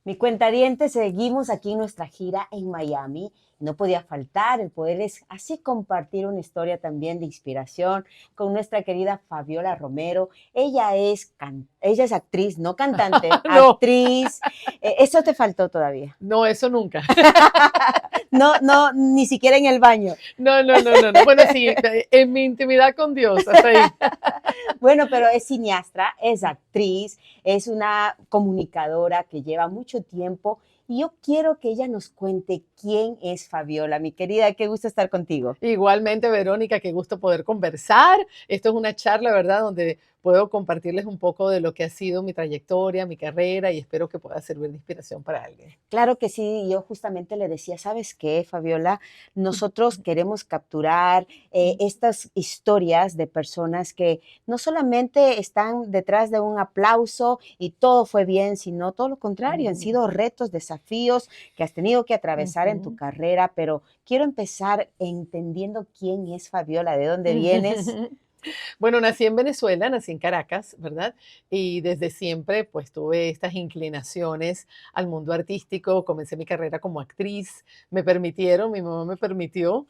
Mi cuentaviente, seguimos aquí en nuestra gira en Miami. No podía faltar el poderles así compartir una historia también de inspiración con nuestra querida Fabiola Romero. Ella es actriz, no cantante, No, actriz. Eso te faltó todavía. no, eso nunca. No, no, ni siquiera en el baño. No, no, no, no, no. Bueno, sí, en mi intimidad con Dios, hasta ahí. Bueno, pero es cineastra, es actriz, es una comunicadora que lleva mucho tiempo y yo quiero que ella nos cuente quién es Fabiola. Mi querida, qué gusto estar contigo. Igualmente, Verónica, qué gusto poder conversar. Esto es una charla, ¿verdad?, donde puedo compartirles un poco de lo que ha sido mi trayectoria, mi carrera y espero que pueda servir de inspiración para alguien. Claro que sí, yo justamente le decía, ¿sabes qué, Fabiola? Nosotros queremos capturar estas historias de personas que no solamente están detrás de un aplauso y todo fue bien, sino todo lo contrario, han sido retos, desafíos que has tenido que atravesar en tu carrera, pero quiero empezar entendiendo quién es Fabiola, de dónde vienes. Bueno, nací en Venezuela, nací en Caracas, ¿verdad? Y desde siempre pues tuve estas inclinaciones al mundo artístico, comencé mi carrera como actriz, mi mamá me permitió,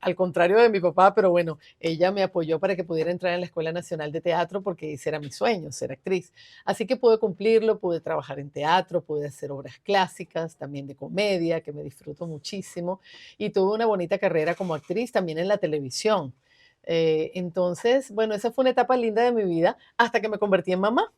al contrario de mi papá, pero bueno, ella me apoyó para que pudiera entrar en la Escuela Nacional de Teatro porque ese era mi sueño, ser actriz. Así que pude cumplirlo, pude trabajar en teatro, pude hacer obras clásicas, también de comedia, que me disfruto muchísimo, y tuve una bonita carrera como actriz también en la televisión. Entonces, bueno, esa fue una etapa linda de mi vida hasta que me convertí en mamá.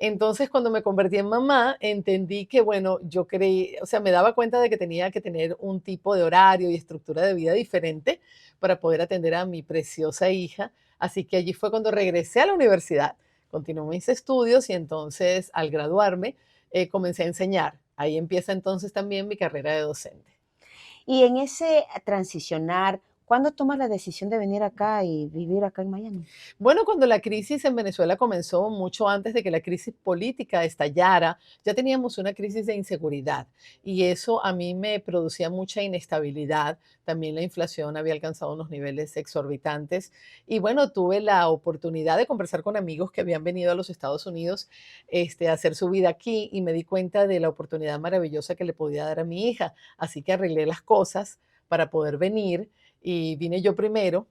Entonces, cuando me convertí en mamá, entendí que, bueno, yo creí, o sea, me daba cuenta de que tenía que tener un tipo de horario y estructura de vida diferente para poder atender a mi preciosa hija. Así que allí fue cuando regresé a la universidad, continué mis estudios y entonces al graduarme comencé a enseñar. Ahí empieza entonces también mi carrera de docente. Y en ese transicionar, ¿cuándo tomas la decisión de venir acá y vivir acá en Miami? Bueno, cuando la crisis en Venezuela comenzó, mucho antes de que la crisis política estallara, ya teníamos una crisis de inseguridad y eso a mí me producía mucha inestabilidad. También la inflación había alcanzado unos niveles exorbitantes y bueno, tuve la oportunidad de conversar con amigos que habían venido a los Estados Unidos a hacer su vida aquí y me di cuenta de la oportunidad maravillosa que le podía dar a mi hija. Así que arreglé las cosas para poder venir y vine yo primero.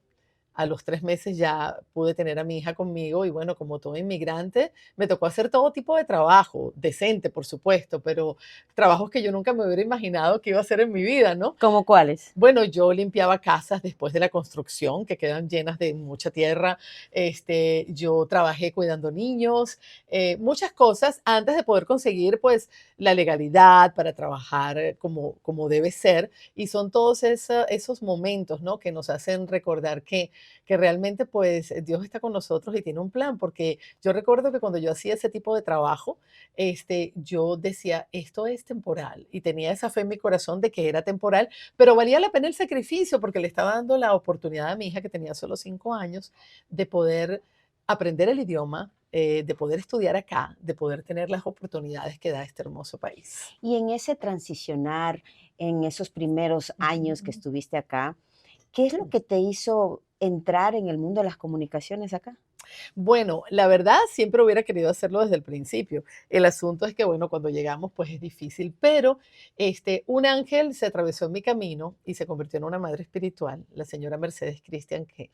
A los 3 meses ya pude tener a mi hija conmigo y bueno, como todo inmigrante, me tocó hacer todo tipo de trabajo, decente, por supuesto, pero trabajos que yo nunca me hubiera imaginado que iba a hacer en mi vida, ¿no? ¿Cómo cuáles? Bueno, yo limpiaba casas después de la construcción, que quedan llenas de mucha tierra. Yo trabajé cuidando niños, muchas cosas antes de poder conseguir, pues, la legalidad para trabajar como debe ser. Y son todos esos momentos, ¿no? Que nos hacen recordar que realmente, pues, Dios está con nosotros y tiene un plan. Porque yo recuerdo que cuando yo hacía ese tipo de trabajo, yo decía, esto es temporal. Y tenía esa fe en mi corazón de que era temporal, pero valía la pena el sacrificio porque le estaba dando la oportunidad a mi hija, que tenía solo 5 años, de poder aprender el idioma, de poder estudiar acá, de poder tener las oportunidades que da este hermoso país. Y en ese transicionar, en esos primeros años que estuviste acá, ¿qué es lo que te hizo entrar en el mundo de las comunicaciones acá? Bueno, la verdad siempre hubiera querido hacerlo desde el principio. El asunto es que, bueno, cuando llegamos pues es difícil, pero un ángel se atravesó en mi camino y se convirtió en una madre espiritual, la señora Mercedes Cristian, que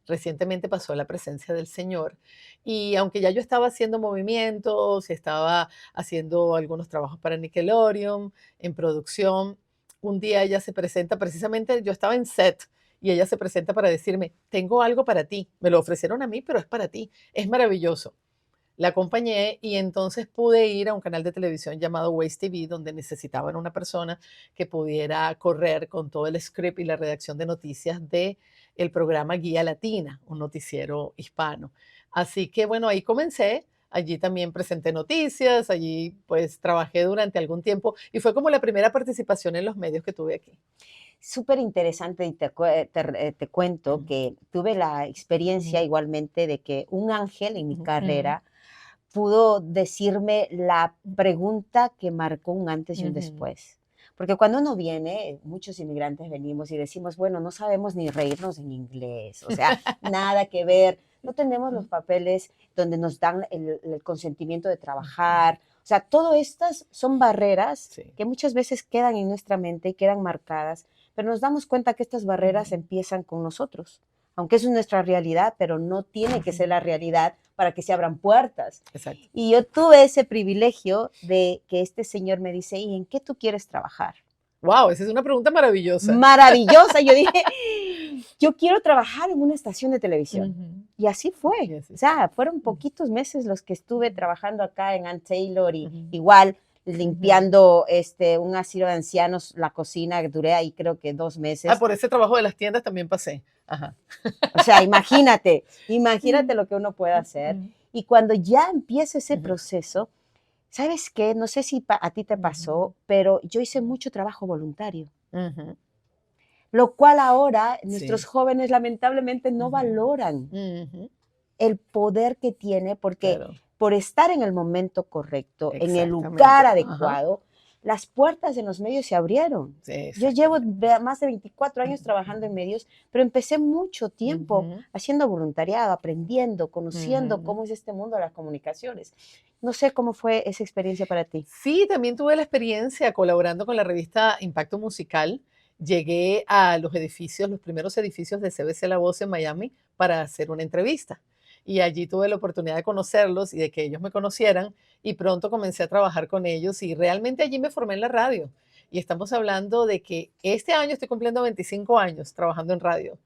recientemente pasó a la presencia del Señor. Y aunque ya yo estaba haciendo movimientos, estaba haciendo algunos trabajos para Nickelodeon, en producción, un día ella se presenta, precisamente yo estaba en set, y ella se presenta para decirme, tengo algo para ti, me lo ofrecieron a mí, pero es para ti, es maravilloso. La acompañé y entonces pude ir a un canal de televisión llamado Waze TV, donde necesitaban una persona que pudiera correr con todo el script y la redacción de noticias de el programa Guía Latina, un noticiero hispano. Así que bueno, ahí comencé. Allí también presenté noticias, allí pues trabajé durante algún tiempo y fue como la primera participación en los medios que tuve aquí. Súper interesante y te cuento que tuve la experiencia igualmente de que un ángel en mi carrera pudo decirme la pregunta que marcó un antes y un después. Porque cuando uno viene, muchos inmigrantes venimos y decimos, bueno, no sabemos ni reírnos en inglés, o sea, nada que ver, no tenemos los papeles donde nos dan el consentimiento de trabajar, O sea, todas estas son barreras Sí. que muchas veces quedan en nuestra mente y quedan marcadas, pero nos damos cuenta que estas barreras Ujú. empiezan con nosotros. Aunque eso es nuestra realidad, pero no tiene que ser Ujú. la realidad para que se abran puertas. Exacto. Y yo tuve ese privilegio de que este señor me dice, ¿y en qué tú quieres trabajar? Wow, esa es una pregunta maravillosa. Maravillosa. Yo dije, yo quiero trabajar en una estación de televisión. Ujú. Y así Y fue. así O fue. sea, fueron Ujú. poquitos meses los que estuve trabajando acá en Ann Taylor y Ujú. igual Ujú. limpiando un asilo de ancianos, la cocina, que duré ahí creo que 2 meses. Por ese trabajo de las tiendas también pasé. Ajá. O sea, imagínate Mm. lo que uno puede hacer. Mm. Y cuando ya empieza ese Ujú. proceso, ¿sabes qué? No sé si a ti te Ujú. pasó, pero yo hice mucho trabajo voluntario. Ujú. Lo cual ahora nuestros Sí. jóvenes lamentablemente no Ujú. valoran Ujú. el poder que tiene porque Claro. por estar en el momento correcto, en el lugar Exactamente. Ajá. adecuado, las puertas en los medios se abrieron. Sí, Yo llevo exactamente. más de 24 años trabajando en medios, pero empecé mucho tiempo Ujú. haciendo voluntariado, aprendiendo, conociendo Ujú. cómo es este mundo de las comunicaciones. No sé cómo fue esa experiencia para ti. Sí, también tuve la experiencia colaborando con la revista Impacto Musical. Llegué a los edificios, los primeros edificios de CBC La Voz en Miami para hacer una entrevista. Y allí tuve la oportunidad de conocerlos y de que ellos me conocieran y pronto comencé a trabajar con ellos y realmente allí me formé en la radio. Y estamos hablando de que este año estoy cumpliendo 25 años trabajando en radio.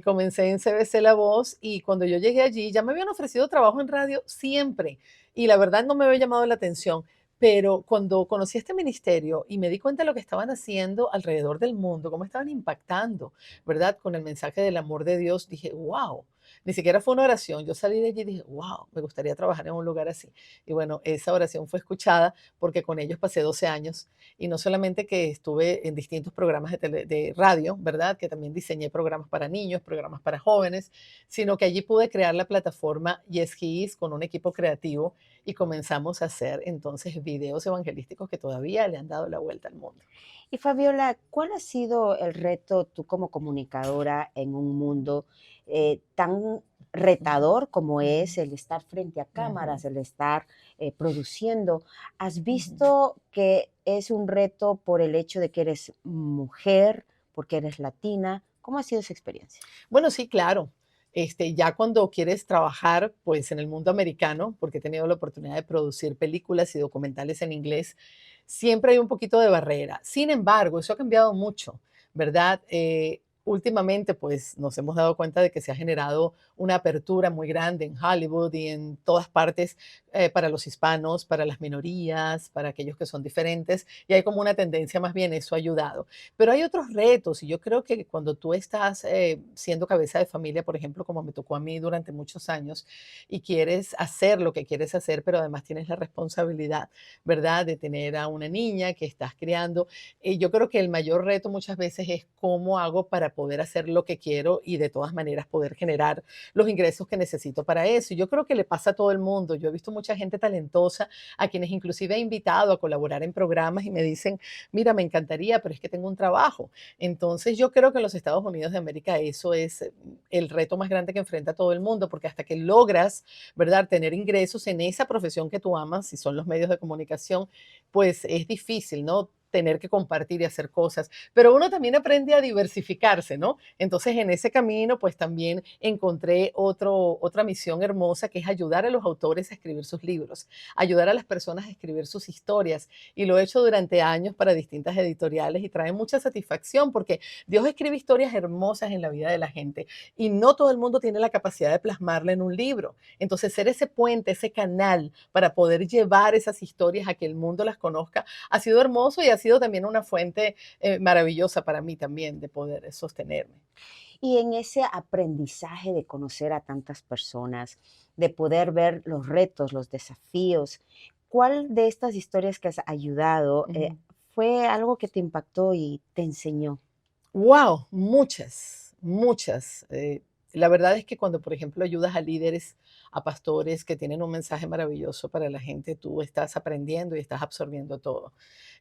Comencé en CBC La Voz y cuando yo llegué allí ya me habían ofrecido trabajo en radio siempre y la verdad no me había llamado la atención. Pero cuando conocí este ministerio y me di cuenta de lo que estaban haciendo alrededor del mundo, cómo estaban impactando, ¿verdad? Con el mensaje del amor de Dios, dije, wow, ni siquiera fue una oración. Yo salí de allí y dije, wow, me gustaría trabajar en un lugar así. Y bueno, esa oración fue escuchada porque con ellos pasé 12 años y no solamente que estuve en distintos programas de radio, ¿verdad? Que también diseñé programas para niños, programas para jóvenes, sino que allí pude crear la plataforma Yes He Is con un equipo creativo y comenzamos a hacer entonces videos evangelísticos que todavía le han dado la vuelta al mundo. Y Fabiola, ¿cuál ha sido el reto tú como comunicadora en un mundo tan Ujú, retador como ujú, es el estar frente a ujú, cámaras, el estar produciendo? ¿Has ujú. visto que es un reto por el hecho de que eres mujer, porque eres latina? ¿Cómo ha sido esa experiencia? Bueno, sí, claro. Ya cuando quieres trabajar, pues en el mundo americano, porque he tenido la oportunidad de producir películas y documentales en inglés, siempre hay un poquito de barrera. Sin embargo, eso ha cambiado mucho, ¿verdad? Últimamente, pues nos hemos dado cuenta de que se ha generado una apertura muy grande en Hollywood y en todas partes para los hispanos, para las minorías, para aquellos que son diferentes, y hay como una tendencia más bien, eso ha ayudado. Pero hay otros retos y yo creo que cuando tú estás siendo cabeza de familia, por ejemplo, como me tocó a mí durante muchos años, y quieres hacer lo que quieres hacer, pero además tienes la responsabilidad, ¿verdad?, de tener a una niña que estás criando. Yo creo que el mayor reto muchas veces es cómo hago para poder hacer lo que quiero y de todas maneras poder generar los ingresos que necesito para eso. Y yo creo que le pasa a todo el mundo. Yo he visto mucha gente talentosa a quienes inclusive he invitado a colaborar en programas y me dicen, mira, me encantaría, pero es que tengo un trabajo. Entonces yo creo que en los Estados Unidos de América eso es el reto más grande que enfrenta todo el mundo, porque hasta que logras, ¿verdad?, tener ingresos en esa profesión que tú amas, si son los medios de comunicación, pues es difícil, ¿no? Tener que compartir y hacer cosas, pero uno también aprende a diversificarse, ¿no? Entonces en ese camino, pues también encontré otra misión hermosa que es ayudar a los autores a escribir sus libros, ayudar a las personas a escribir sus historias y lo he hecho durante años para distintas editoriales y trae mucha satisfacción porque Dios escribe historias hermosas en la vida de la gente y no todo el mundo tiene la capacidad de plasmarla en un libro. Entonces, ser ese puente, ese canal para poder llevar esas historias a que el mundo las conozca, ha sido hermoso y ha sido también una fuente maravillosa para mí también de poder sostenerme. Y en ese aprendizaje de conocer a tantas personas, de poder ver los retos, los desafíos, ¿cuál de estas historias que has ayudado Ujú. fue algo que te impactó y te enseñó? Wow, muchas, muchas. La verdad es que cuando, por ejemplo, ayudas a líderes, a pastores que tienen un mensaje maravilloso para la gente, tú estás aprendiendo y estás absorbiendo todo.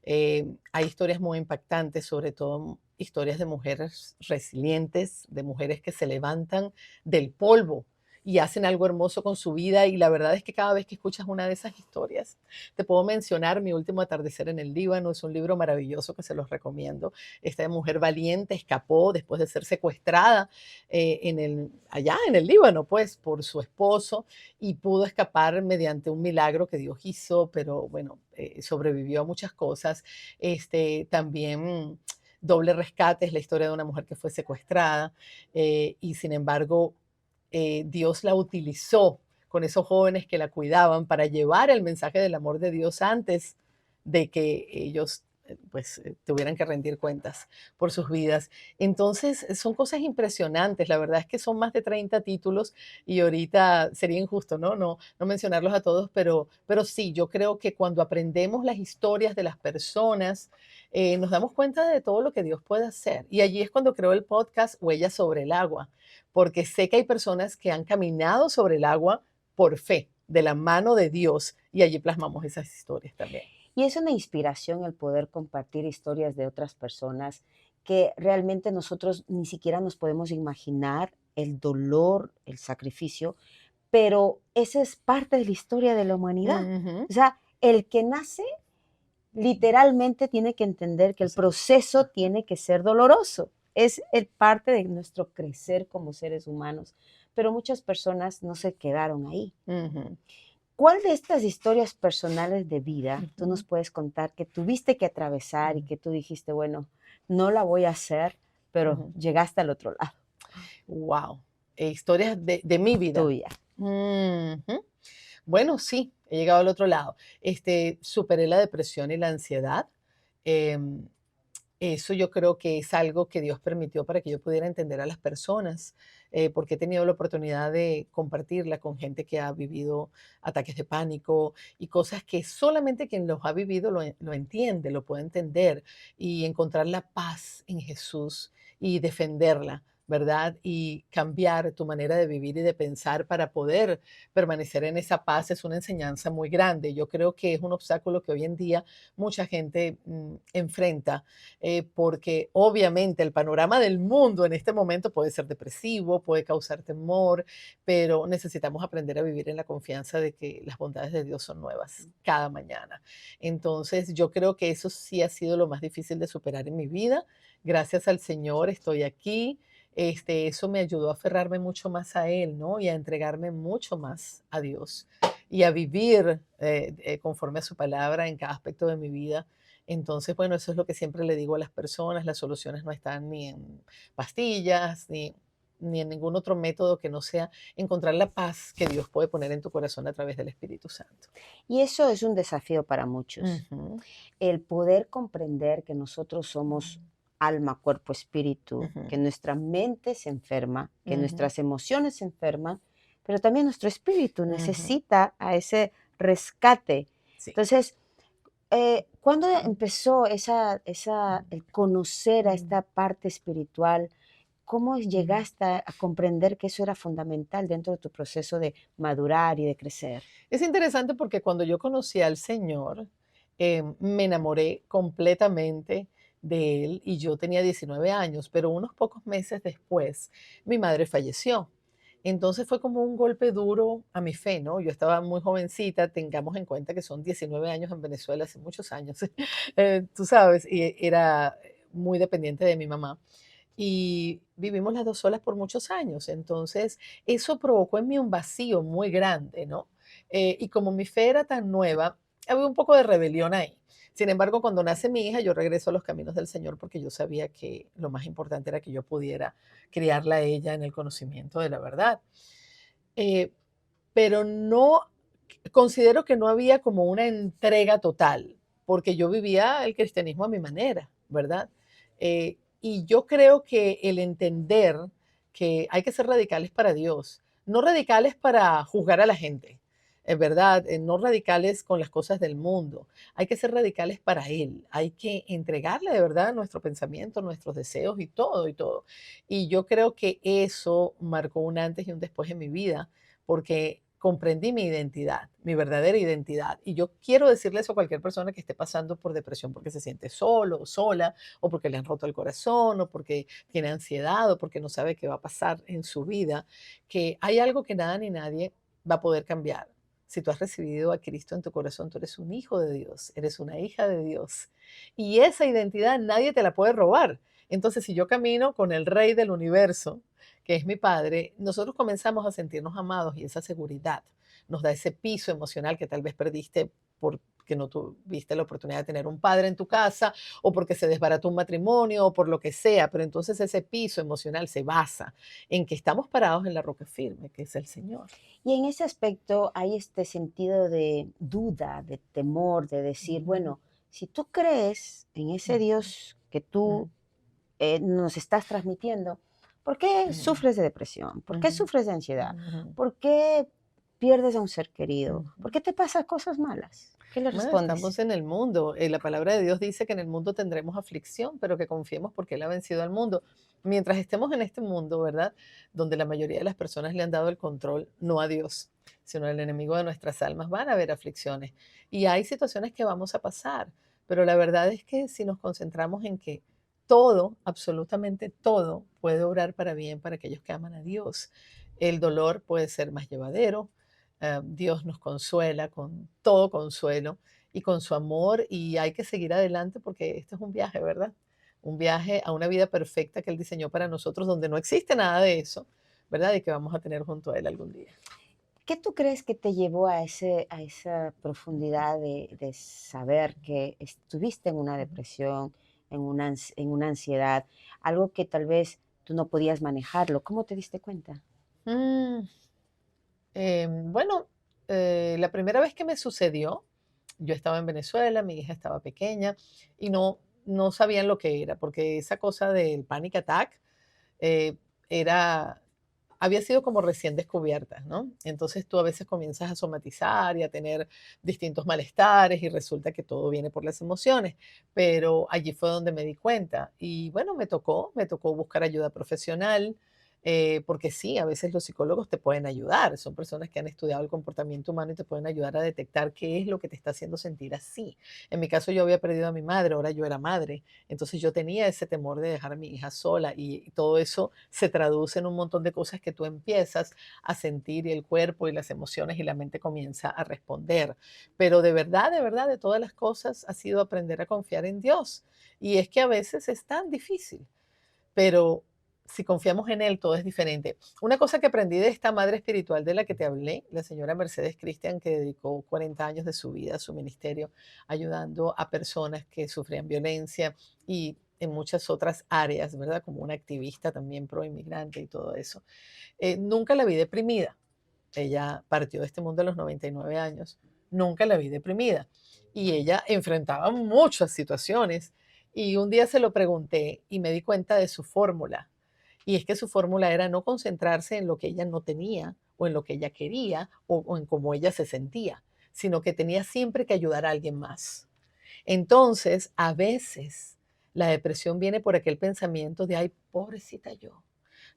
Hay historias muy impactantes, sobre todo historias de mujeres resilientes, de mujeres que se levantan del polvo y hacen algo hermoso con su vida. Y la verdad es que cada vez que escuchas una de esas historias, te puedo mencionar Mi último atardecer en el Líbano. Es un libro maravilloso que se los recomiendo. Esta mujer valiente escapó después de ser secuestrada allá en el Líbano, pues, por su esposo, y pudo escapar mediante un milagro que Dios hizo, pero bueno, sobrevivió a muchas cosas. También Doble Rescate es la historia de una mujer que fue secuestrada y sin embargo Dios la utilizó con esos jóvenes que la cuidaban para llevar el mensaje del amor de Dios antes de que ellos tuvieran que rendir cuentas por sus vidas. Entonces, son cosas impresionantes. La verdad es que son más de 30 títulos y ahorita sería injusto, ¿no? No mencionarlos a todos, pero sí, yo creo que cuando aprendemos las historias de las personas, nos damos cuenta de todo lo que Dios puede hacer. Y allí es cuando creo el podcast Huellas sobre el agua, porque sé que hay personas que han caminado sobre el agua por fe, de la mano de Dios, y allí plasmamos esas historias también. Y es una inspiración el poder compartir historias de otras personas que realmente nosotros ni siquiera nos podemos imaginar el dolor, el sacrificio, pero esa es parte de la historia de la humanidad. Ujú. O sea, el que nace literalmente tiene que entender que el proceso tiene que ser doloroso. Es el parte de nuestro crecer como seres humanos, pero muchas personas no se quedaron ahí. Ujú. ¿Cuál de estas historias personales de vida tú nos Ujú. puedes contar que tuviste que atravesar y que tú dijiste, bueno, no la voy a hacer, pero Ujú. llegaste al otro lado, Wow. Historias de mi vida. tuya? Ujú. Bueno, sí, he llegado al otro lado. Superé la depresión y la ansiedad. Em, Eso yo creo que es algo que Dios permitió para que yo pudiera entender a las personas, porque he tenido la oportunidad de compartirla con gente que ha vivido ataques de pánico y cosas que solamente quien los ha vivido lo entiende, lo puede entender y encontrar la paz en Jesús y defenderla, ¿verdad? Y cambiar tu manera de vivir y de pensar para poder permanecer en esa paz es una enseñanza muy grande. Yo creo que es un obstáculo que hoy en día mucha gente enfrenta porque obviamente el panorama del mundo en este momento puede ser depresivo, puede causar temor, pero necesitamos aprender a vivir en la confianza de que las bondades de Dios son nuevas cada mañana. Entonces, yo creo que eso sí ha sido lo más difícil de superar en mi vida. Gracias al Señor estoy aquí. Eso me ayudó a aferrarme mucho más a Él, ¿no? Y a entregarme mucho más a Dios y a vivir conforme a su palabra en cada aspecto de mi vida. Entonces, bueno, eso es lo que siempre le digo a las personas, las soluciones no están ni en pastillas, ni en ningún otro método que no sea encontrar la paz que Dios puede poner en tu corazón a través del Espíritu Santo. Y eso es un desafío para muchos, Ujú, el poder comprender que nosotros somos alma, cuerpo, espíritu, que ujú, nuestra mente se enferma, que ujú, nuestras emociones se enferman, pero también nuestro espíritu ujú. necesita a ese rescate. Sí. Entonces, ¿cuándo empezó el conocer a Mm. esta parte espiritual? ¿Cómo llegaste a comprender que eso era fundamental dentro de tu proceso de madurar y de crecer? Es interesante porque cuando yo conocí al Señor, me enamoré completamente de Él y yo tenía 19 años, pero unos pocos meses después mi madre falleció. Entonces fue como un golpe duro a mi fe, ¿no? Yo estaba muy jovencita, tengamos en cuenta que son 19 años en Venezuela, hace muchos años, tú sabes, y era muy dependiente de mi mamá. Y vivimos las dos solas por muchos años. Entonces, eso provocó en mí un vacío muy grande, ¿no? Y como mi fe era tan nueva, había un poco de rebelión ahí. Sin embargo, cuando nace mi hija, yo regreso a los caminos del Señor porque yo sabía que lo más importante era que yo pudiera criarla a ella en el conocimiento de la verdad. Eh, pero no, considero que no había como una entrega total, porque yo vivía el cristianismo a mi manera, ¿verdad? Y yo creo que el entender que hay que ser radicales para Dios, no radicales para juzgar a la gente, es verdad, no radicales con las cosas del mundo, hay que ser radicales para Él, hay que entregarle de verdad nuestro pensamiento, nuestros deseos y todo y todo. Y yo creo que eso marcó un antes y un después en mi vida, porque comprendí mi identidad, mi verdadera identidad. Y yo quiero decirle eso a cualquier persona que esté pasando por depresión porque se siente solo o sola, o porque le han roto el corazón, o porque tiene ansiedad, o porque no sabe qué va a pasar en su vida, que hay algo que nada ni nadie va a poder cambiar. Si tú has recibido a Cristo en tu corazón, tú eres un hijo de Dios, eres una hija de Dios. Y esa identidad nadie te la puede robar. Entonces, si yo camino con el Rey del universo, que es mi padre, nosotros comenzamos a sentirnos amados y esa seguridad nos da ese piso emocional que tal vez perdiste porque no tuviste la oportunidad de tener un padre en tu casa o porque se desbarató un matrimonio o por lo que sea, pero entonces ese piso emocional se basa en que estamos parados en la roca firme, que es el Señor. Y en ese aspecto hay este sentido de duda, de temor, de decir, Ujú, bueno, si tú crees en ese ujú, Dios que tú nos estás transmitiendo, ¿por qué ujú, sufres de depresión? ¿Por qué ujú, sufres de ansiedad? ujú, ¿Por qué pierdes a un ser querido? ujú. ¿Por qué te pasan cosas malas? ¿Qué le Bueno, respondes? estamos en el mundo. La palabra de Dios dice que en el mundo tendremos aflicción, pero que confiemos porque Él ha vencido al mundo. Mientras estemos en este mundo, ¿verdad? Donde la mayoría de las personas le han dado el control, no a Dios, sino al enemigo de nuestras almas, van a haber aflicciones. Y hay situaciones que vamos a pasar, pero la verdad es que si nos concentramos en que todo, absolutamente todo, puede obrar para bien para aquellos que aman a Dios, el dolor puede ser más llevadero. Dios nos consuela con todo consuelo y con su amor y hay que seguir adelante porque esto es un viaje, ¿verdad? Un viaje a una vida perfecta que Él diseñó para nosotros donde no existe nada de eso, ¿verdad? Y que vamos a tener junto a Él algún día. ¿Qué tú crees que te llevó a esa profundidad de saber que estuviste en una Ujú. depresión, en una ansiedad, algo que tal vez tú no podías manejarlo? ¿Cómo te diste cuenta? Mm, bueno, la primera vez que me sucedió, yo estaba en Venezuela, mi hija estaba pequeña y no sabían lo que era, porque esa cosa del panic attack eh, era había sido como recién descubierta, ¿no? Entonces tú a veces comienzas a somatizar y a tener distintos malestares y resulta que todo viene por las emociones, pero allí fue donde me di cuenta y bueno, me tocó buscar ayuda profesional. Porque sí, a veces los psicólogos te pueden ayudar, son personas que han estudiado el comportamiento humano y te pueden ayudar a detectar qué es lo que te está haciendo sentir así. En mi caso yo había perdido a mi madre, ahora yo era madre, entonces yo tenía ese temor de dejar a mi hija sola y todo eso se traduce en un montón de cosas que tú empiezas a sentir y el cuerpo y las emociones y la mente comienza a responder. Pero de verdad, de todas las cosas ha sido aprender a confiar en Dios. Y es que a veces es tan difícil, pero si confiamos en Él, todo es diferente. Una cosa que aprendí de esta madre espiritual de la que te hablé, la señora Mercedes Cristian, que dedicó 40 años de su vida a su ministerio, ayudando a personas que sufrían violencia y en muchas otras áreas, ¿verdad? Como una activista también pro inmigrante y todo eso. Nunca la vi deprimida. Ella partió de este mundo a los 99 años. Nunca la vi deprimida. Y ella enfrentaba muchas situaciones. Y un día se lo pregunté y me di cuenta de su fórmula. Y es que su fórmula era no concentrarse en lo que ella no tenía o en lo que ella quería o en cómo ella se sentía, sino que tenía siempre que ayudar a alguien más. Entonces, a veces la depresión viene por aquel pensamiento de, ay, pobrecita yo,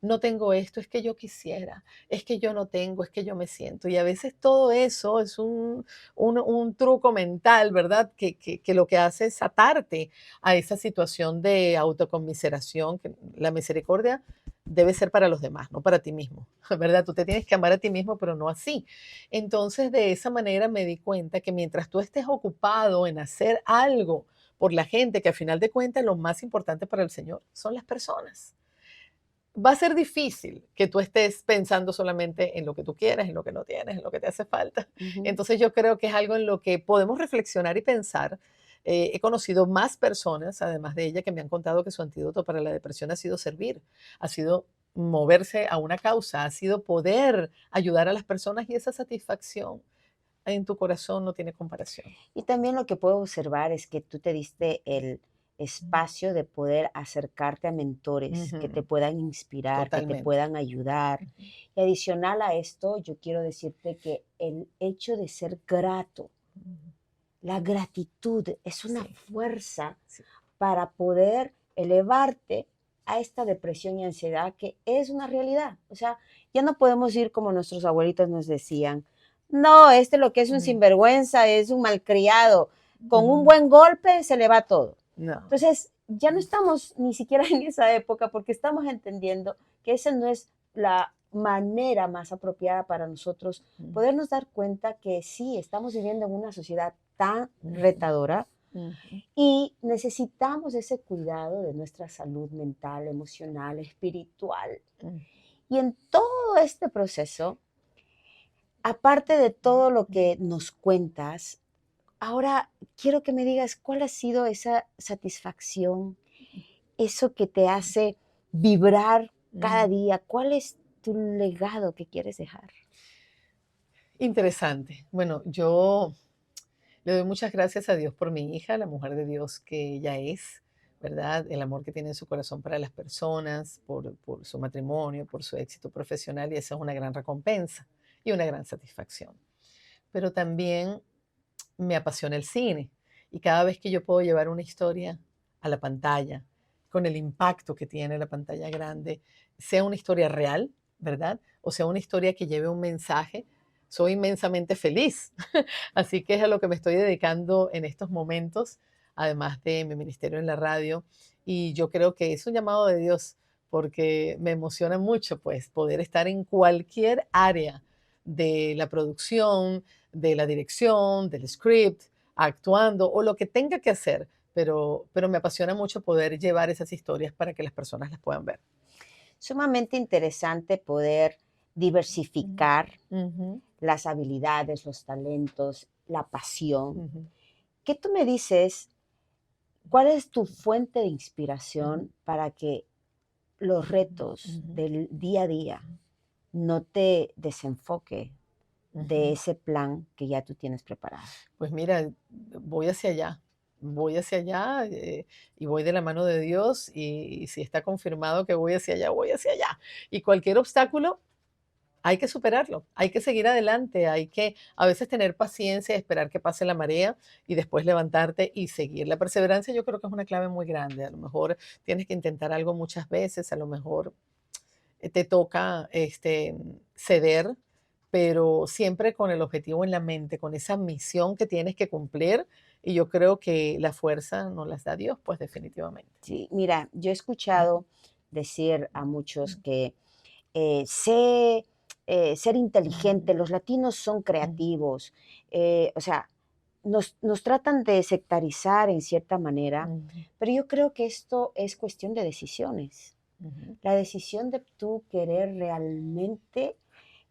no tengo esto, es que yo quisiera, es que yo no tengo, es que yo me siento. Y a veces todo eso es un truco mental, ¿verdad? Que lo que hace es atarte a esa situación de autoconmiseración, que la misericordia debe ser para los demás, no para ti mismo, ¿verdad? Tú te tienes que amar a ti mismo, pero no así. Entonces, de esa manera me di cuenta que mientras tú estés ocupado en hacer algo por la gente, que al final de cuentas lo más importante para el Señor son las personas, va a ser difícil que tú estés pensando solamente en lo que tú quieres, en lo que no tienes, en lo que te hace falta. Ujú. Entonces yo creo que es algo en lo que podemos reflexionar y pensar. He conocido más personas, además de ella, que me han contado que su antídoto para la depresión ha sido servir, ha sido moverse a una causa, ha sido poder ayudar a las personas y esa satisfacción en tu corazón no tiene comparación. Y también lo que puedo observar es que tú te diste el espacio de poder acercarte a mentores que te Ujú, puedan inspirar, que te totalmente. puedan ayudar. Ujú, Y adicional a esto, yo quiero decirte que el hecho de ser grato, ujú. la gratitud es una Sí, fuerza sí. para poder elevarte a esta depresión y ansiedad que es una realidad. O sea, ya no podemos ir como nuestros abuelitos nos decían. No, este lo que es un Ujú, sinvergüenza, es un malcriado. Con un ujú. buen golpe se le va todo. No. Entonces, ya no estamos ni siquiera en esa época porque estamos entendiendo que esa no es la manera más apropiada para nosotros Ujú, podernos dar cuenta que sí, estamos viviendo en una sociedad tan ujú, retadora ujú, y necesitamos ese cuidado de nuestra salud mental, emocional, espiritual. ujú, Y en todo este proceso, aparte de todo lo que nos cuentas, ahora quiero que me digas cuál ha sido esa satisfacción, eso que te hace vibrar cada ujú. día. ¿Cuál es tu legado que quieres dejar? Interesante. Bueno, yo le doy muchas gracias a Dios por mi hija, la mujer de Dios que ella es, ¿verdad? El amor que tiene en su corazón para las personas, por su matrimonio, por su éxito profesional, y esa es una gran recompensa y una gran satisfacción. Pero también me apasiona el cine y cada vez que yo puedo llevar una historia a la pantalla, con el impacto que tiene la pantalla grande, sea una historia real, ¿verdad? O sea una historia que lleve un mensaje, soy inmensamente feliz. Así que es a lo que me estoy dedicando en estos momentos, además de mi ministerio en la radio. Y yo creo que es un llamado de Dios porque me emociona mucho pues poder estar en cualquier área de la producción, de la dirección, del script, actuando o lo que tenga que hacer, pero me apasiona mucho poder llevar esas historias para que las personas las puedan ver. Sumamente interesante poder Ujú, diversificar ujú, las habilidades, los talentos, la pasión. ujú, ¿Qué tú me dices? ¿Cuál es tu fuente de ujú, inspiración para que los retos ujú, del día a día no te desenfoque de ujú. ese plan que ya tú tienes preparado? Pues mira, voy hacia allá y voy de la mano de Dios y si está confirmado que voy hacia allá, voy hacia allá. Y cualquier obstáculo hay que superarlo, hay que seguir adelante, hay que a veces tener paciencia, esperar que pase la marea y después levantarte y seguir. La perseverancia yo creo que es una clave muy grande. A lo mejor tienes que intentar algo muchas veces, a lo mejor te toca ceder, pero siempre con el objetivo en la mente, con esa misión que tienes que cumplir. Y yo creo que la fuerza nos las da Dios, pues definitivamente. Sí, mira, yo he Ujú, escuchado decir a muchos ujú, que ser ujú, inteligente, los latinos son ujú, creativos, o sea, nos tratan de sectarizar en cierta manera, ujú, pero yo creo que esto es cuestión de decisiones. ujú, La decisión de tú querer realmente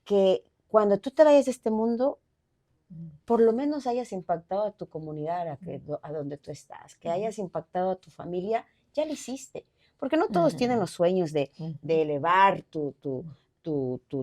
que cuando tú te vayas de este mundo, por lo menos hayas impactado a tu comunidad a donde tú estás, que ujú, hayas impactado a tu familia, ya lo hiciste. Porque no todos tienen ujú, los sueños ujú, de elevar tu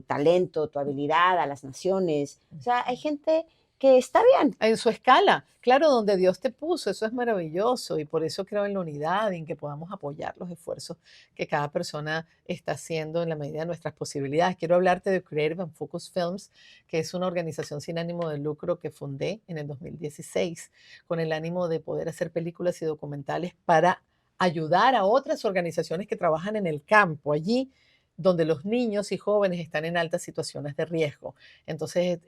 talento, tu habilidad a las naciones. O sea, hay gente que está bien. en su escala, claro, donde Dios te puso, eso es maravilloso y por eso creo en la unidad y en que podamos apoyar los esfuerzos que cada persona está haciendo en la medida de nuestras posibilidades. Quiero hablarte de Creative and Focus Films, que es una organización sin ánimo de lucro que fundé en el 2016 con el ánimo de poder hacer películas y documentales para ayudar a otras organizaciones que trabajan en el campo, allí donde los niños y jóvenes están en altas situaciones de riesgo. Entonces,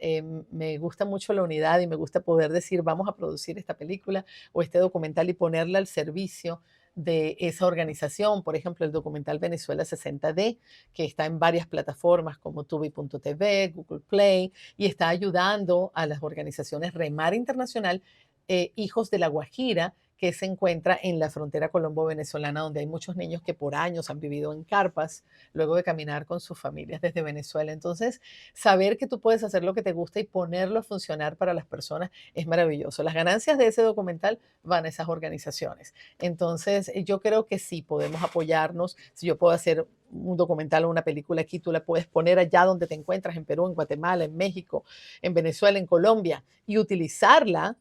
me gusta mucho la unidad y me gusta poder decir, vamos a producir esta película o este documental y ponerla al servicio de esa organización. Por ejemplo, el documental Venezuela 60D, que está en varias plataformas como tubi.tv, Google Play, y está ayudando a las organizaciones Remar Internacional, Hijos de la Guajira, que se encuentra en la frontera colombo-venezolana, donde hay muchos niños que por años han vivido en carpas, luego de caminar con sus familias desde Venezuela. Entonces, saber que tú puedes hacer lo que te gusta y ponerlo a funcionar para las personas es maravilloso. Las ganancias de ese documental van a esas organizaciones. Entonces, yo creo que sí podemos apoyarnos. Si yo puedo hacer un documental o una película aquí, tú la puedes poner allá donde te encuentras, en Perú, en Guatemala, en México, en Venezuela, en Colombia, y utilizarla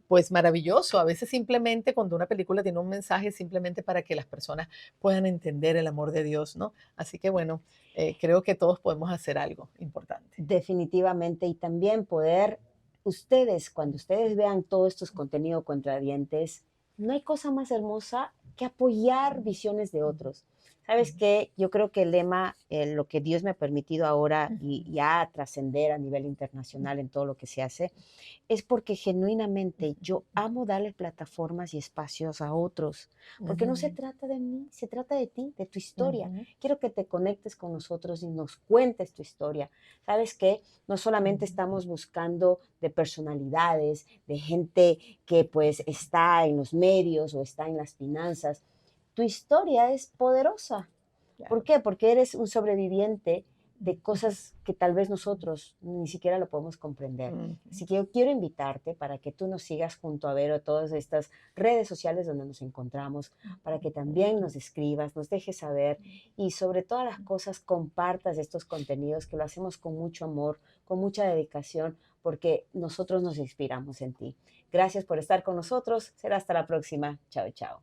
pues maravilloso. A veces simplemente cuando una película tiene un mensaje simplemente para que las personas puedan entender el amor de Dios, ¿no? Así que bueno, creo que todos podemos hacer algo importante. Definitivamente, y también poder, ustedes, cuando ustedes vean todos estos contenidos contradientes, no hay cosa más hermosa que apoyar visiones de otros. ¿Sabes Ujú, qué? Yo creo que el lema, lo que Dios me ha permitido ahora y ujú, ya trascender a nivel internacional en todo lo que se hace, es porque genuinamente yo amo darle plataformas y espacios a otros, porque no se ujú, trata de mí, se trata de ti, de tu historia. ujú, Quiero que te conectes con nosotros y nos cuentes tu historia. ¿Sabes qué? No solamente ujú. estamos buscando de personalidades, de gente que pues está en los medios o está en las finanzas. Tu historia es poderosa. ¿Por Claro. qué? Porque eres un sobreviviente de Ujú, cosas que tal vez nosotros ni siquiera lo podemos comprender. ujú, Así que yo quiero invitarte para que tú nos sigas junto a Vero, todas estas redes sociales donde nos encontramos, para que también nos escribas, nos dejes saber y sobre todas las cosas compartas estos contenidos que lo hacemos con mucho amor, con mucha dedicación, porque nosotros nos inspiramos en ti. Gracias por estar con nosotros. Será hasta la próxima. Chao, chao.